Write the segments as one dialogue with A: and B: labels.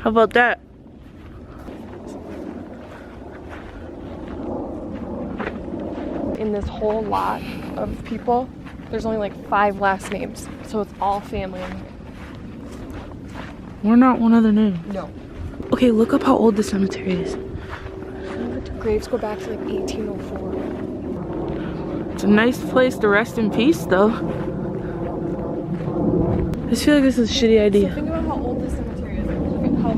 A: How about that?
B: In this whole lot of people, there's only like 5 last names, so it's all family in here.
A: We're not one of the names.
B: No.
A: Okay, look up how old the cemetery is.
B: The graves go back to like 1804.
A: It's a nice place to rest in peace, though. I just feel like this is a shitty idea.
B: So think about how old this cemetery is. Look at how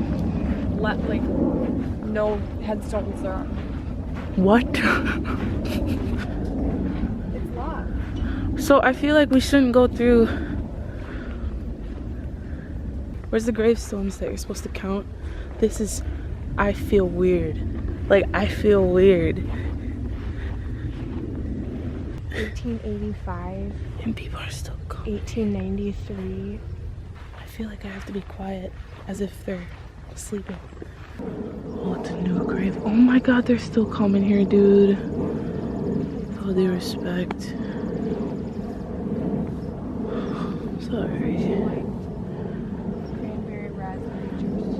B: no headstones there are.
A: What?
B: It's locked.
A: So I feel like we shouldn't go through. Where's the gravestones that you're supposed to count? This is. I feel weird. Like, I feel weird.
B: 1885.
A: And people are still coming.
B: 1893.
A: I feel like I have to be quiet as if they're sleeping. Oh, it's a new grave. Oh my god, they're still coming here, dude. With all due respect. Sorry.
B: Cranberry raspberry juice.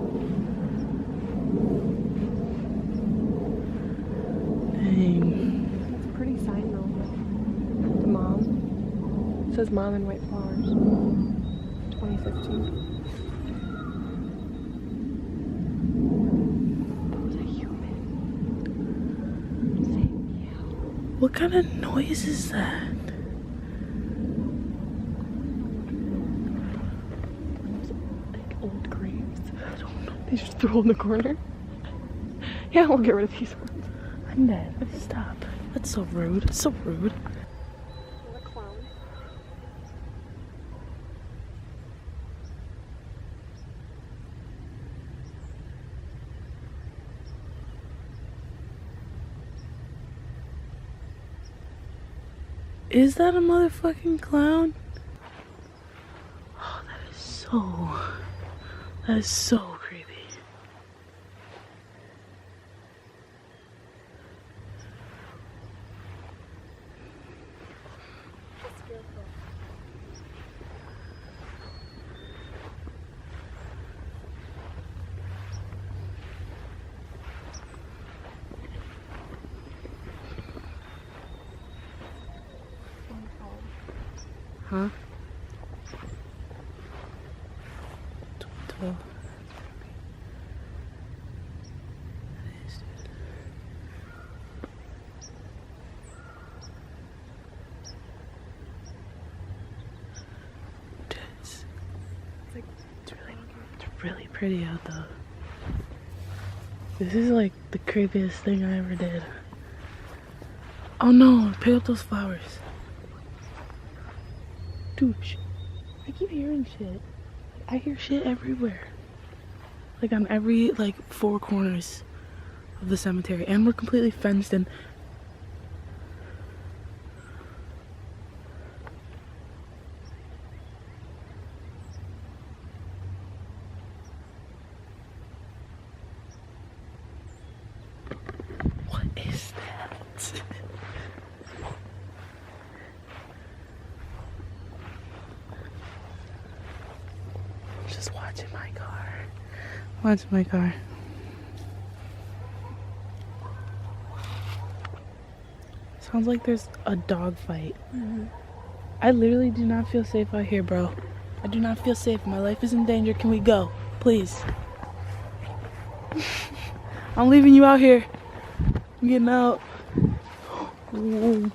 A: Dang.
B: That's a pretty sign though. The mom. It says mom in white flowers. 2015.
A: What kind of noise is that?
B: Like old graves. I don't know. They just throw in the corner. Yeah, we'll get rid of these ones.
A: I'm dead. Stop. That's so rude. It's so rude.
B: The clown.
A: Is that a motherfucking clown? Oh, that is so creepy. Huh? It's really pretty out though. This is like the creepiest thing I ever did. Oh no, pick up those flowers. Dude, I keep hearing shit. I hear shit everywhere. Like on every, like, 4 corners of the cemetery. And we're completely fenced in. What is that? Just watching my car. Watch my car. Sounds like there's a dog fight. I literally do not feel safe out here, bro. I do not feel safe. My life is in danger. Can we go? Please. I'm leaving you out here. I'm getting out. Ooh.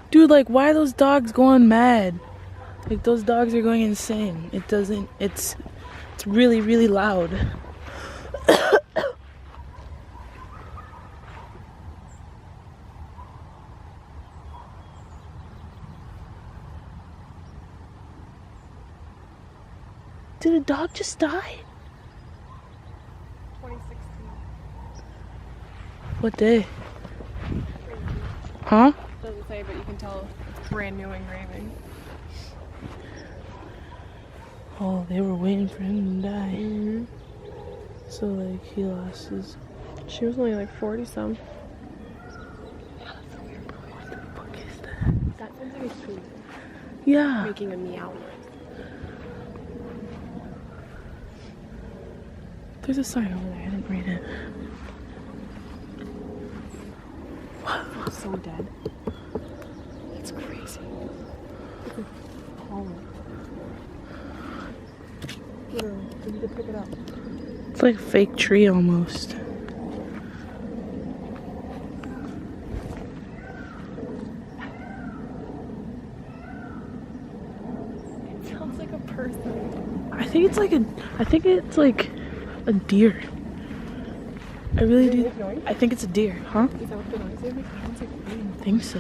A: Dude, like, why are those dogs going mad? Like, those dogs are going insane. It's really, really loud. Did a dog just die?
B: 2016.
A: What day? Huh?
B: Doesn't say, but you can tell it's brand new engraving.
A: Oh, they were waiting for him to die. So, like, he lost his...
B: She was only like 40 some.
A: What the fuck is that?
B: That sounds like a food.
A: Yeah.
B: Making a meow noise.
A: There's a sign over there. I didn't read it.
B: I'm so dead. It's crazy. It's like hollow. Literally, we need to pick it up.
A: It's like a fake tree almost.
B: It sounds like a person.
A: I think it's like a deer. I really
B: Does it
A: do.
B: make noise?
A: I think it's a deer, huh?
B: Is that what the noise is? It sounds like rain.
A: I think so.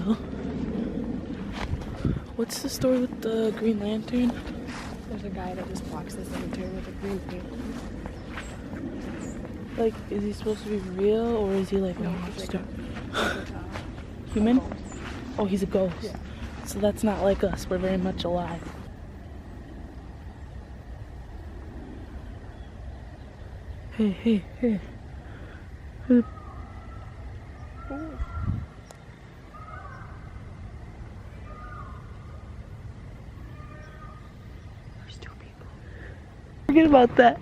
A: What's the story with the Green Lantern?
B: There's a guy that just walks the cemetery with a green paint.
A: Like, is he supposed to be real or is he like a
B: No, he's like
A: monster? Human? Oh, he's a ghost.
B: Yeah.
A: So that's not like us. We're very much alive. Hey.
B: Ooh. There's two people.
A: Forget about that.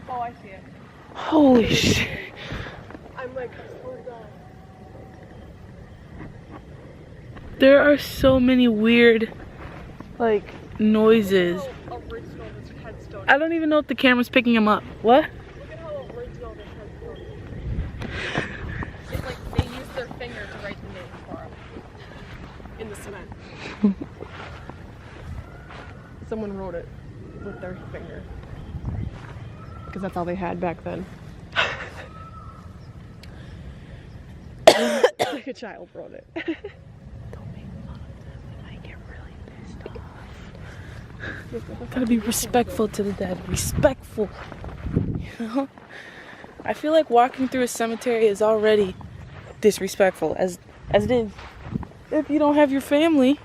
B: Oh, I see it.
A: Holy shit.
B: I'm like, I swear to God.
A: There are so many weird, like, noises.
B: How original this headstone is.
A: I don't even know if the camera's picking them up. What?
B: Look at how original this headstone is. It's like they used their finger to write the name for him. In the cement. Someone wrote it with their finger. Because that's all they had back then. Like a child wrote it.
A: Don't make fun of them. They might get really pissed off. Gotta be respectful to the dead. Respectful. You know? I feel like walking through a cemetery is already disrespectful as it is. If you don't have your family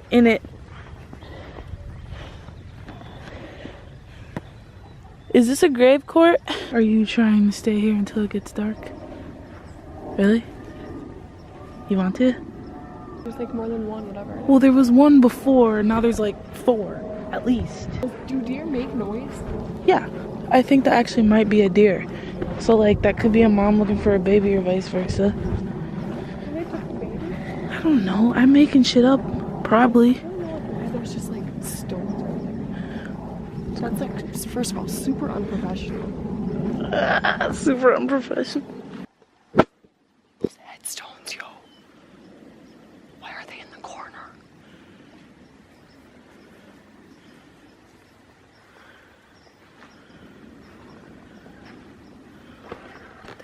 A: in it. Is this a grave court? Are you trying to stay here until it gets dark? Really? You want to?
B: There's like more than one, whatever.
A: Well, there was one before, now there's like 4, at least.
B: Do deer make noise?
A: Yeah, I think that actually might be a deer. So like, that could be a mom looking for a baby or vice versa.
B: Do they put the baby?
A: I don't know, I'm making shit up, probably.
B: I don't know why there's just like stones right there. That's like, first of all, super unprofessional.
A: Super unprofessional.
B: Those headstones, yo. Why are they in the corner?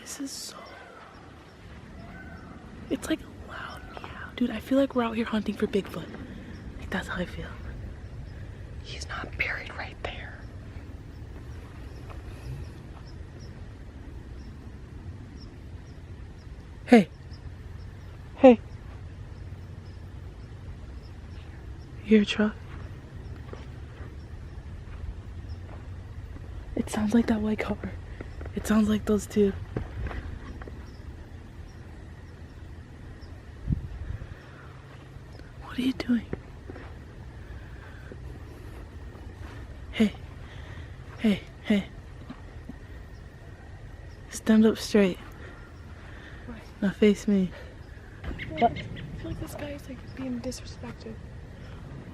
A: This is so... It's like a loud meow. Dude, I feel like we're out here hunting for Bigfoot. Like, that's how I feel.
B: He's not buried right there.
A: Hey. Hey. You hear a truck? It sounds like that white car. It sounds like those two. What are you doing? Hey. Stand up straight.
B: Why?
A: Now face me. What?
B: I feel like this guy is like being disrespected.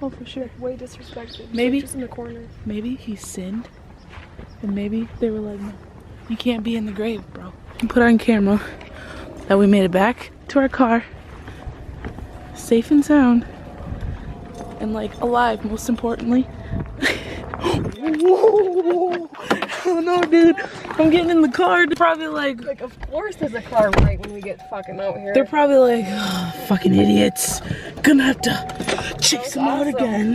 A: Oh, for sure.
B: Way disrespected. He's,
A: Maybe-
B: like, just in the corner.
A: Maybe he sinned. And maybe they were like, no, you can't be in the grave, bro. You put on camera that we made it back to our car. Safe and sound. And like alive, most importantly. Whoa! Oh no, dude. I'm getting in the car. They're probably like
B: Of course there's a car right when we get fucking out here.
A: they're probably like, oh, fucking idiots. Gonna have to chase them out
B: awesome.
A: again.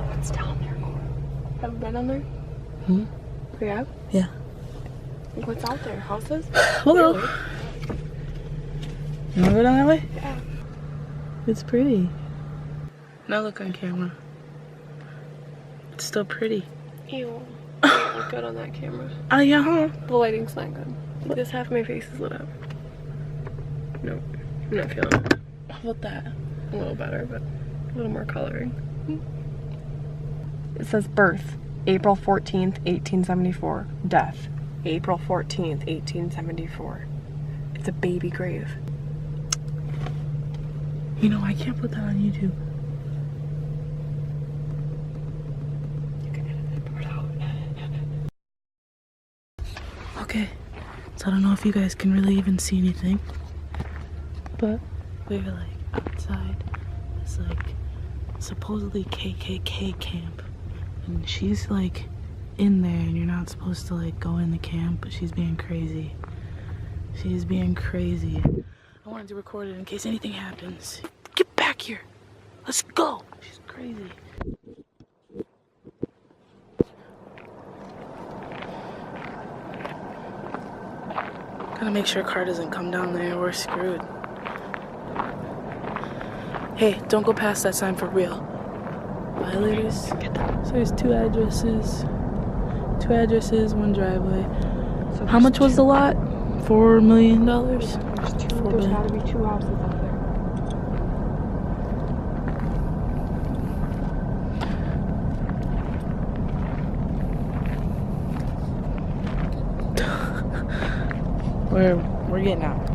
B: What's down there? Have you been down there?
A: Hmm?
B: We have?
A: Yeah.
B: What's out there? Houses?
A: We'll go.
B: Really?
A: You wanna go down that way?
B: Yeah.
A: It's pretty. Now look on camera. It's still pretty.
B: Ew. Doesn't look good on that camera.
A: Yeah, huh?
B: The lighting's not good. Like this half of my face is lit up. No, I'm not feeling it.
A: How about that?
B: A little better, but A little more coloring. It says birth, April 14th, 1874. Death, April 14th, 1874. It's a baby grave.
A: You know, I can't put that on YouTube.
B: You can edit that part out.
A: Okay, so I don't know if you guys can really even see anything, but we're like outside this like supposedly KKK camp, and she's like in there, and you're not supposed to like go in the camp, but she's being crazy. She's being crazy. I wanted to record it in case anything happens. Get back here. Let's go. She's crazy. Gotta make sure a car doesn't come down there. We're screwed. Hey, don't go past that sign for real. Violators. So there's two addresses. Two addresses, one driveway.
B: So
A: How much was the lot? $4 million?
B: There's gotta be two houses up there.
A: We're getting out.